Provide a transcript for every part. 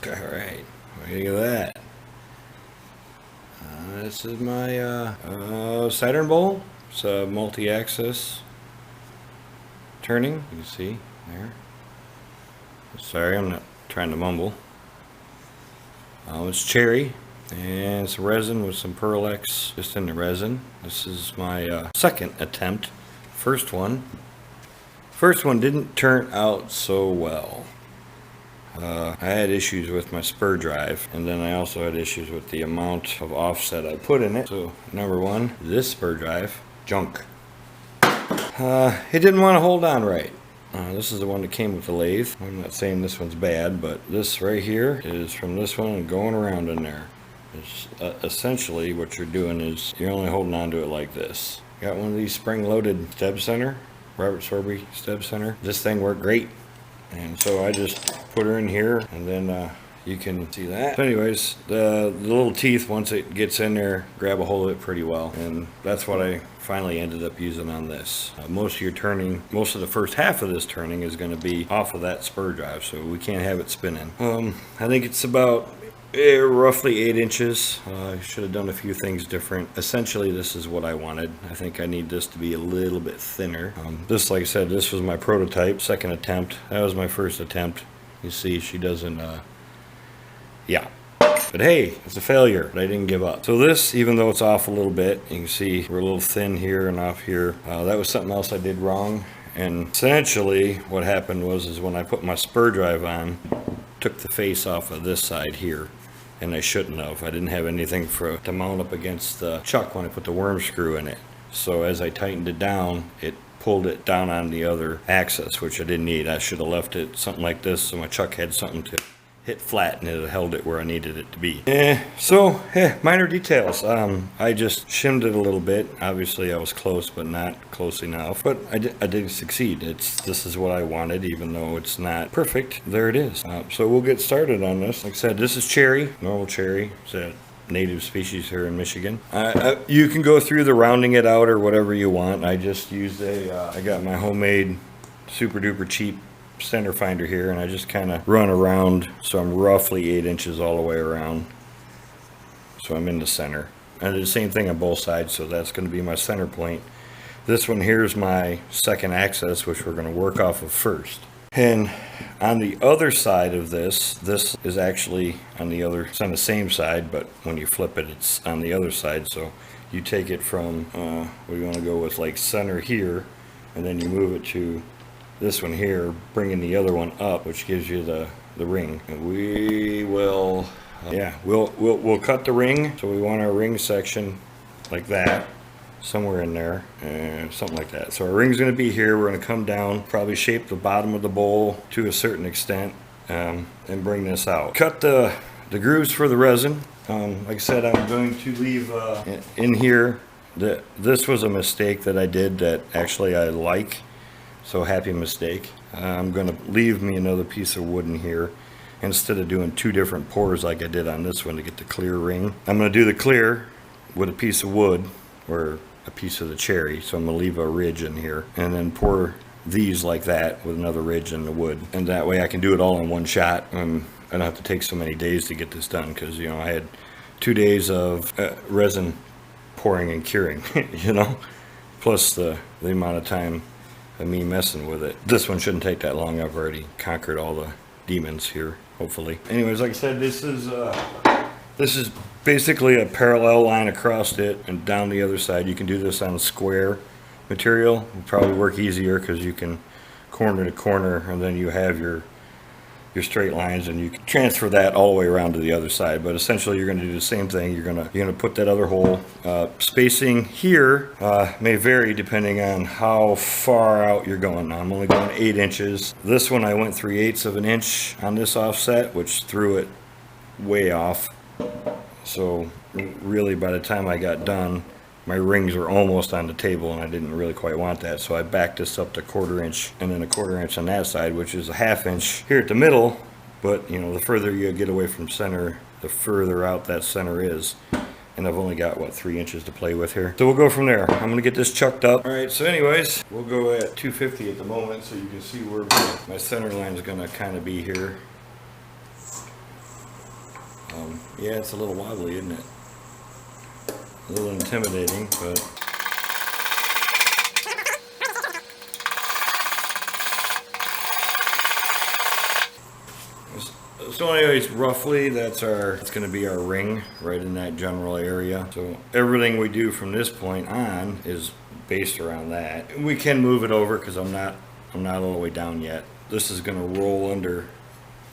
Alright, what do you think of that? This is my Saturn bowl. It's a multi-axis turning. You can see there. Sorry, I'm not trying to mumble. It's cherry, and it's resin with some Pearl X just in the resin. This is my second attempt. First one didn't turn out so well. I had issues with my spur drive, and then I also had issues with the amount of offset I put in it. So number one, this spur drive, junk. It didn't want to hold on right. This is the one that came with the lathe. I'm not saying this one's bad, but this right here is from this one and going around in there. It's, essentially what you're doing is you're only holding on to it like this. Got one of these spring-loaded steb center, Robert Sorby steb center. This thing worked great, and so I just put her in here, and then you can see that. So anyways, the little teeth, once it gets in there, grab a hold of it pretty well, and that's what I finally ended up using on this. Most of the first half of this turning is going to be off of that spur drive, so we can't have it spinning. I think it's about roughly 8 inches. I should have done a few things different. Essentially, this is what I wanted. I think I need this to be a little bit thinner. This, like I said, this was my prototype, second attempt. That was my first attempt. You see, she doesn't, yeah. But hey, it's a failure, but I didn't give up. So this, even though it's off a little bit, you can see we're a little thin here and off here. That was something else I did wrong. And essentially, what happened was when I put my spur drive on, took the face off of this side here. And I shouldn't have. I didn't have anything to mount up against the chuck when I put the worm screw in it. So as I tightened it down, it pulled it down on the other axis, which I didn't need. I should have left it something like this so my chuck had something to hit flat and it held it where I needed it to be. Minor details. I just shimmed it a little bit. Obviously I was close, but not close enough. But I did succeed. This is what I wanted, even though it's not perfect. There it is. So we'll get started on this. Like I said, this is cherry, normal cherry. It's a native species here in Michigan. You can go through the rounding it out or whatever you want. I just used I got my homemade super duper cheap center finder here, and I just kind of run around, so I'm roughly 8 inches all the way around, so I'm in the center. I did the same thing on both sides, so that's going to be my center point. This one here is my second axis, which we're going to work off of first. And on the other side of this is actually on the same side, but when you flip it, it's on the other side. So you take it from we want to go with like center here, and then you move it to this one here, bringing the other one up, which gives you the ring. And we will, we'll cut the ring. So we want our ring section like that, somewhere in there, and something like that. So our ring's going to be here. We're going to come down, probably shape the bottom of the bowl to a certain extent, and bring this out. Cut the grooves for the resin. Like I said, I'm going to leave in here. This was a mistake that I did that actually I like. So happy mistake. I'm going to leave me another piece of wood in here instead of doing 2 different pours like I did on this one to get the clear ring. I'm going to do the clear with a piece of wood or a piece of the cherry. So I'm going to leave a ridge in here and then pour these like that with another ridge in the wood. And that way I can do it all in one shot. I don't have to take so many days to get this done because, you know, I had 2 days of resin pouring and curing, you know, plus the amount of time of me messing with it. This one shouldn't take that long. I've already conquered all the demons here, hopefully. Anyways, like I said, this is basically a parallel line across it and down the other side. You can do this on square material. It'll probably work easier because you can corner to corner, and then you have your straight lines, and you can transfer that all the way around to the other side. But essentially you're going to do the same thing. You're going to put that other hole. Spacing here may vary depending on how far out you're going. Now I'm only going 8 inches. This one I went 3/8 of an inch on this offset, which threw it way off. So really by the time I got done, my rings were almost on the table, and I didn't really quite want that, so I backed this up to 1/4 inch and then a 1/4 inch on that side, which is a 1/2 inch here at the middle. But you know, the further you get away from center, the further out that center is, and I've only got what, 3 inches to play with here. So we'll go from there. I'm gonna get this chucked up. All right, so anyways, we'll go at 250 at the moment, so you can see where my center line is gonna kind of be here. Yeah, it's a little wobbly, isn't it? A little intimidating, but so anyways, roughly it's going to be our ring right in that general area. So everything we do from this point on is based around that. We can move it over because I'm not all the way down yet. This is going to roll under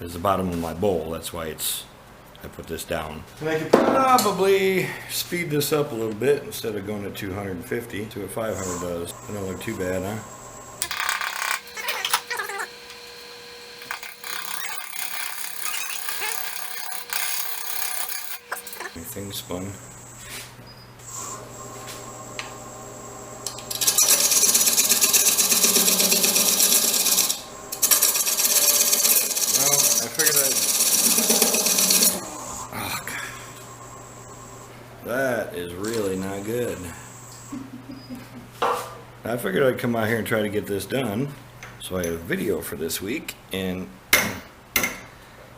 is the bottom of my bowl. That's why I put this down. And I could probably speed this up a little bit instead of going to 250 to what 500 does. It don't look too bad, huh? Anything spun. That is really not good. I figured I'd come out here and try to get this done. So I have a video for this week, and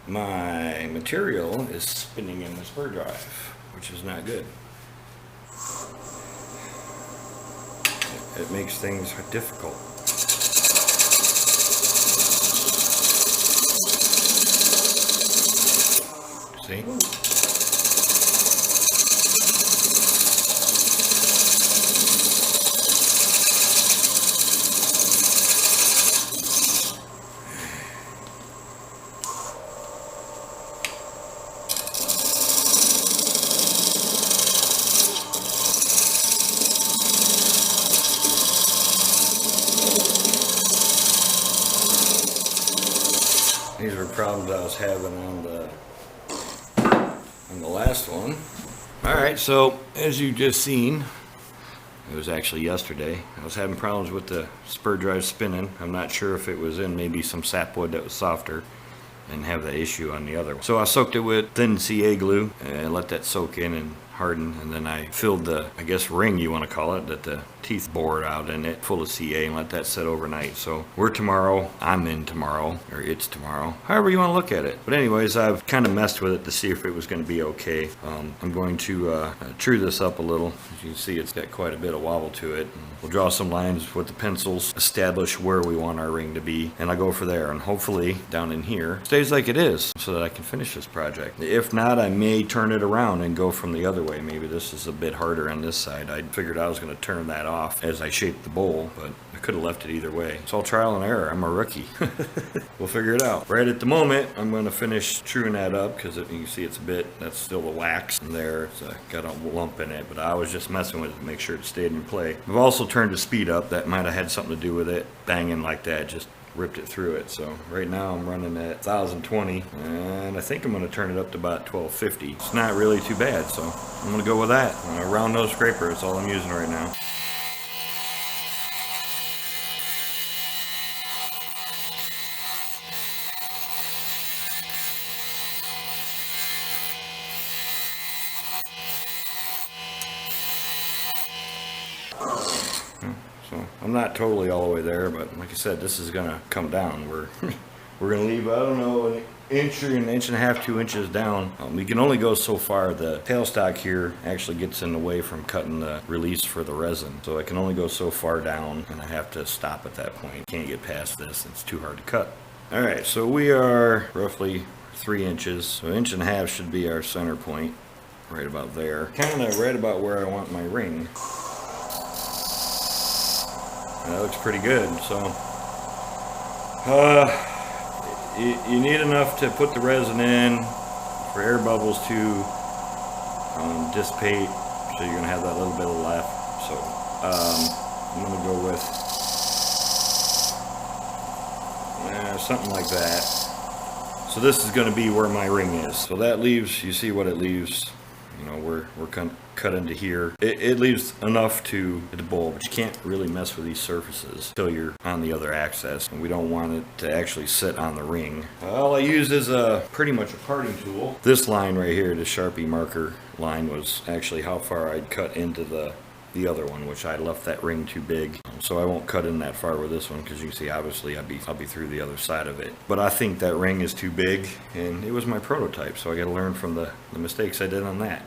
my material is spinning in the spur drive, which is not good. It makes things difficult. See? These were problems I was having on the last one. Alright, so as you just seen, it was actually yesterday, I was having problems with the spur drive spinning. I'm not sure if it was in maybe some sapwood that was softer and have that issue on the other one. So I soaked it with thin CA glue and let that soak in and harden, and then I filled the, I guess, ring you want to call it, that the teeth bored out in it, full of CA, and let that sit overnight. So we're tomorrow, I'm in tomorrow, or it's tomorrow, however you want to look at it. But anyways, I've kind of messed with it to see if it was going to be okay. I'm going to true this up a little. As you can see, it's got quite a bit of wobble to it. We'll draw some lines with the pencils, establish where we want our ring to be, and I'll go for there, and hopefully down in here stays like it is so that I can finish this project. If not, I may turn it around and go from the other way. Maybe this is a bit harder on this side. I figured I was going to turn that off as I shaped the bowl, but I could have left it either way. It's all trial and error. I'm a rookie. We'll figure it out. Right at the moment, I'm going to finish truing that up because you can see it's a bit, that's still the wax in there. It's got a lump in it, but I was just messing with it to make sure it stayed in play. I've also turned the speed up. That might have had something to do with it. Banging like that just ripped it through it. So right now I'm running at 1020, and I think I'm going to turn it up to about 1250. It's not really too bad, so I'm going to go with that. A round nose scraper, it's all I'm using right now. So I'm not totally all the way there, but like I said, this is gonna come down. We're gonna leave, I don't know, an inch or an inch and a half, 2 inches down. We can only go so far. The tailstock here actually gets in the way from cutting the release for the resin, so I can only go so far down, and I have to stop at that point. Can't get past this. It's too hard to cut. All right, so we are roughly 3 inches. So 1.5 inches should be our center point, right about there. Kind of right about where I want my ring. That looks pretty good. So you need enough to put the resin in for air bubbles to dissipate, so you're gonna have that little bit of left. So I'm gonna go with something like that. So this is gonna be where my ring is. So that leaves, you see what it leaves. You know, we're cut into here. It leaves enough to the bowl, but you can't really mess with these surfaces until you're on the other axis, and we don't want it to actually sit on the ring. All I used is pretty much a parting tool. This line right here, the Sharpie marker line, was actually how far I'd cut into the the other one, which I left that ring too big. So I won't cut in that far with this one, because you can see obviously I'll be through the other side of it. But I think that ring is too big, and it was my prototype, so I got to learn from the mistakes I did on that.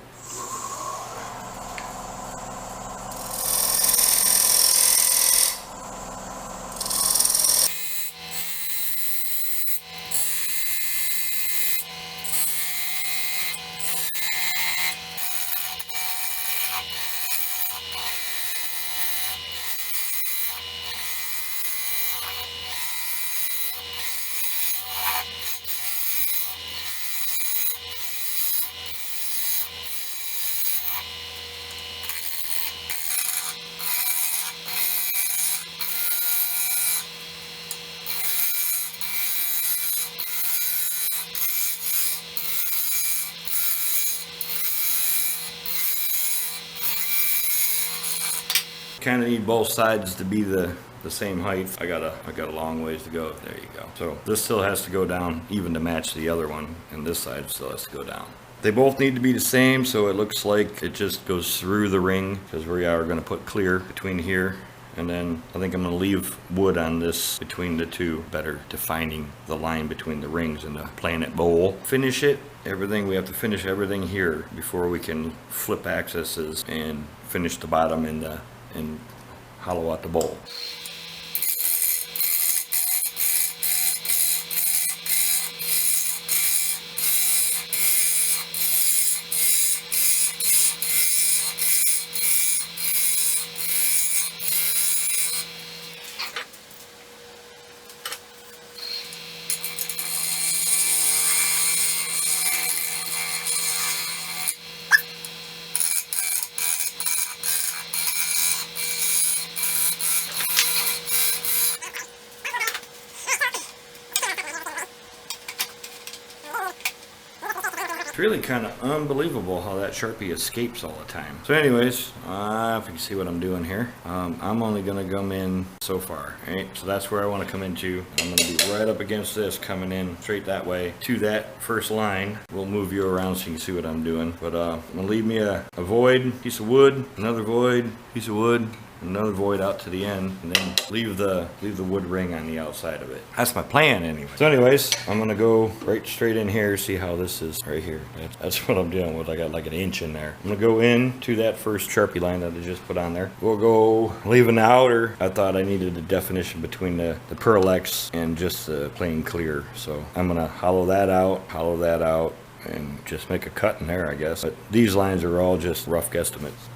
Kind of need both sides to be the same height. I got a long ways to go. There you go. So this still has to go down even to match the other one, and this side still has to go down. They both need to be the same, so it looks like it just goes through the ring, because we are going to put clear between here, and then I think I'm going to leave wood on this between the two, better defining the line between the rings and the planet bowl. Finish it. Everything, we have to finish everything here before we can flip axes and finish the bottom and hollow out the bowl. It's really kind of unbelievable how that Sharpie escapes all the time. So anyways, if you can see what I'm doing here, I'm only going to come in so far, right? So that's where I want to come into. I'm going to be right up against this, coming in straight that way to that first line. We'll move you around so you can see what I'm doing. But I'm going to leave me a void, piece of wood, another void, piece of wood, another void out to the end, and then leave the wood ring on the outside of it. That's my plan anyway. So anyways, I'm gonna go right straight in here, see how this is right here. That's what I'm dealing with. I got like an inch in there. I'm gonna go in to that first Sharpie line that I just put on there. We'll go leaving the outer. I thought I needed a definition between the Pearl X and just the plain clear. So I'm gonna hollow that out, and just make a cut in there, I guess. But these lines are all just rough guesstimates.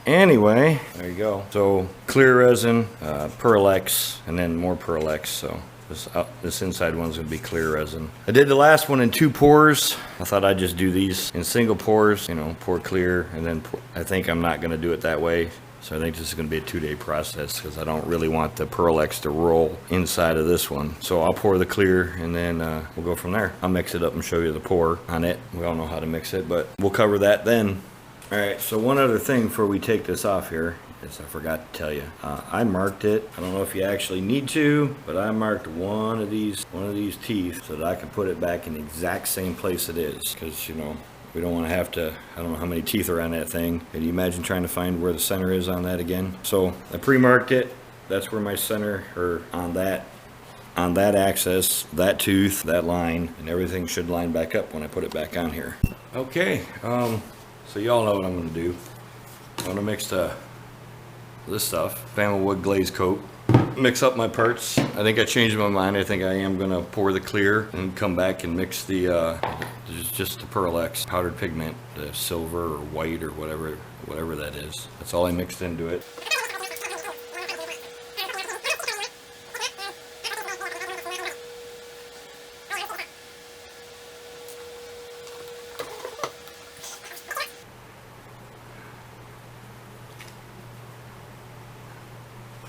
Anyway, there you go. So clear resin, Pearl X, and then more Pearl X. So this inside one's gonna be clear resin. I did the last one in 2 pours. I thought I'd just do these in single pours, you know, pour clear, and then I think I'm not gonna do it that way. So I think this is gonna be a 2-day process, because I don't really want the Pearl X to roll inside of this one. So I'll pour the clear, and then we'll go from there. I'll mix it up and show you the pour on it. We all know how to mix it, but we'll cover that then. Alright, so one other thing before we take this off here is I forgot to tell you. I marked it. I don't know if you actually need to, but I marked one of these teeth so that I can put it back in the exact same place it is. Because, you know, we don't want to have to, I don't know how many teeth are on that thing. Can you imagine trying to find where the center is on that again? So I pre-marked it. that's where my center, or on that axis, that tooth, that line, and everything should line back up when I put it back on here. Okay, so y'all know what I'm gonna do. I'm gonna mix this stuff, Bama wood glaze coat, mix up my parts. I think I changed my mind. I think I am gonna pour the clear and come back and mix the just the Pearl X powdered pigment, the silver or white or whatever that is. That's all I mixed into it.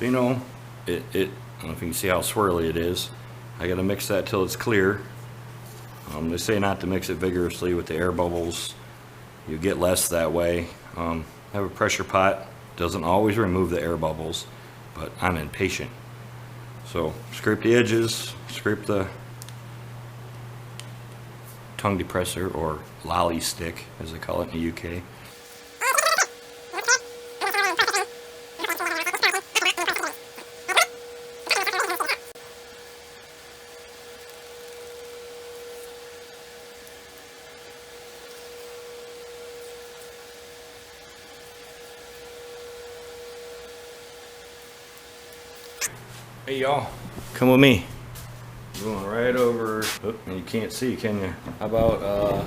You know, I don't know if you can see how swirly it is. I gotta mix that till it's clear. They say not to mix it vigorously with the air bubbles. You get less that way. I have a pressure pot. Doesn't always remove the air bubbles, but I'm impatient. So scrape the edges, scrape the tongue depressor, or lolly stick as they call it in the UK. Hey y'all, come with me. Going right over. Oh, and you can't see, can you? How about,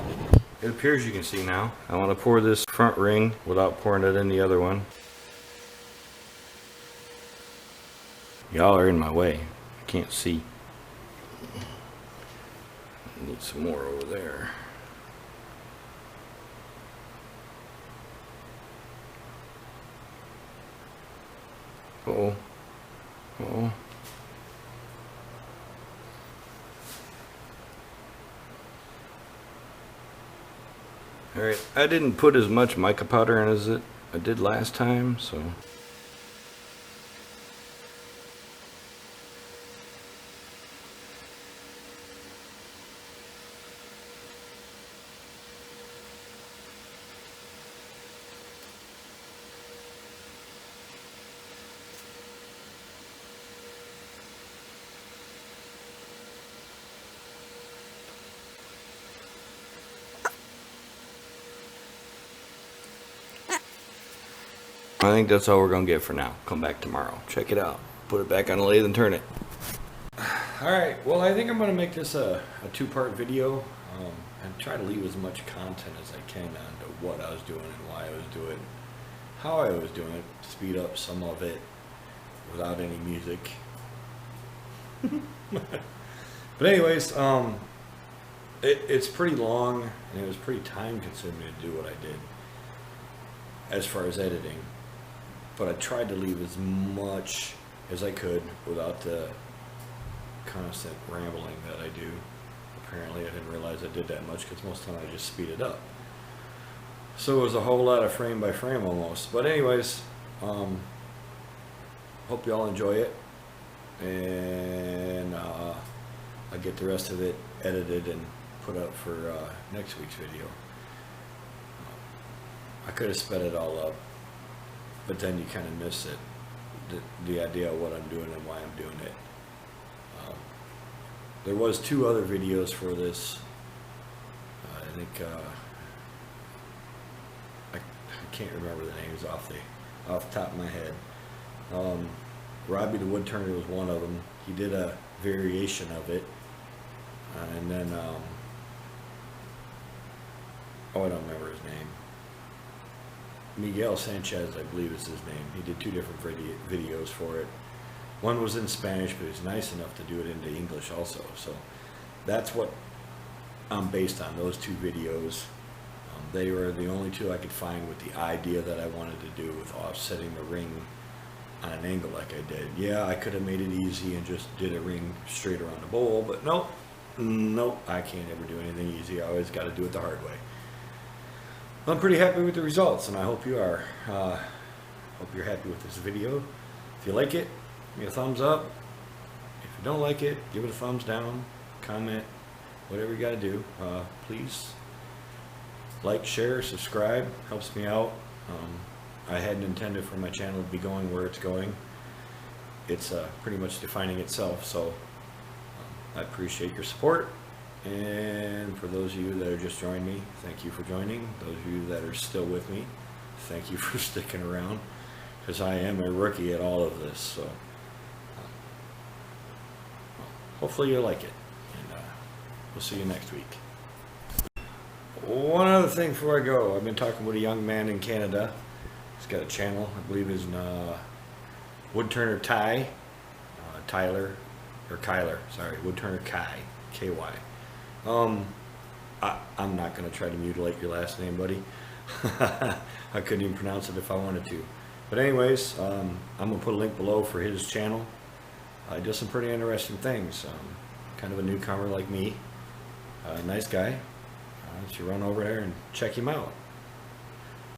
it appears you can see now. I want to pour this front ring without pouring it in the other one. Y'all are in my way. I can't see. I need some more over there. Uh-oh. Uh-oh. Alright, I didn't put as much mica powder in as I did last time, so. I think that's all we're gonna get for now. Come back tomorrow. Check it out. Put it back on the lathe and turn it. Alright, well I think I'm gonna make this a two-part video and try to leave as much content as I can on what I was doing and why I was doing it, how I was doing it, speed up some of it without any music. But anyways, it's pretty long and it was pretty time consuming to do what I did as far as editing. But I tried to leave as much as I could without the constant rambling that I do. Apparently I didn't realize I did that much because most of the time I just speed it up. So it was a whole lot of frame by frame almost. But anyways, hope you all enjoy it. And I'll get the rest of it edited and put up for next week's video. I could have sped it all up, but then you kind of miss it, the idea of what I'm doing and why I'm doing it. There was 2 other videos for this. I think I can't remember the names off the top of my head. Robbie the Woodturner was one of them. He did a variation of it, and then oh, I don't remember his name. Miguel Sanchez, I believe is his name. He did 2 different videos for it. One was in Spanish, but he was nice enough to do it into English also. So that's what I'm based on, those 2 videos. They were the only 2 I could find with the idea that I wanted to do with offsetting the ring on an angle like I did. Yeah, I could have made it easy and just did a ring straight around the bowl, but nope, I can't ever do anything easy. I always got to do it the hard way. I'm pretty happy with the results, and I hope you are. Hope you're happy with this video. If you like it, give me a thumbs up. If you don't like it, give it a thumbs down, comment, whatever you got to do. Please like, share, subscribe. Helps me out. I hadn't intended for my channel to be going where it's going. it's pretty much defining itself. So I appreciate your support. And for those of you that are just joining me, thank you for joining. Those of you that are still with me, thank you for sticking around, because I am a rookie at all of this. So hopefully you like it, and we'll see you next week. One other thing before I go, I've been talking with a young man in Canada. He's got a channel, I believe is Woodturner Ky, Woodturner Ky, K-Y. I'm not going to try to mutilate your last name, buddy. I couldn't even pronounce it if I wanted to. But anyways, I'm going to put a link below for his channel. He does some pretty interesting things. Kind of a newcomer like me. Nice guy. So you run over there and check him out.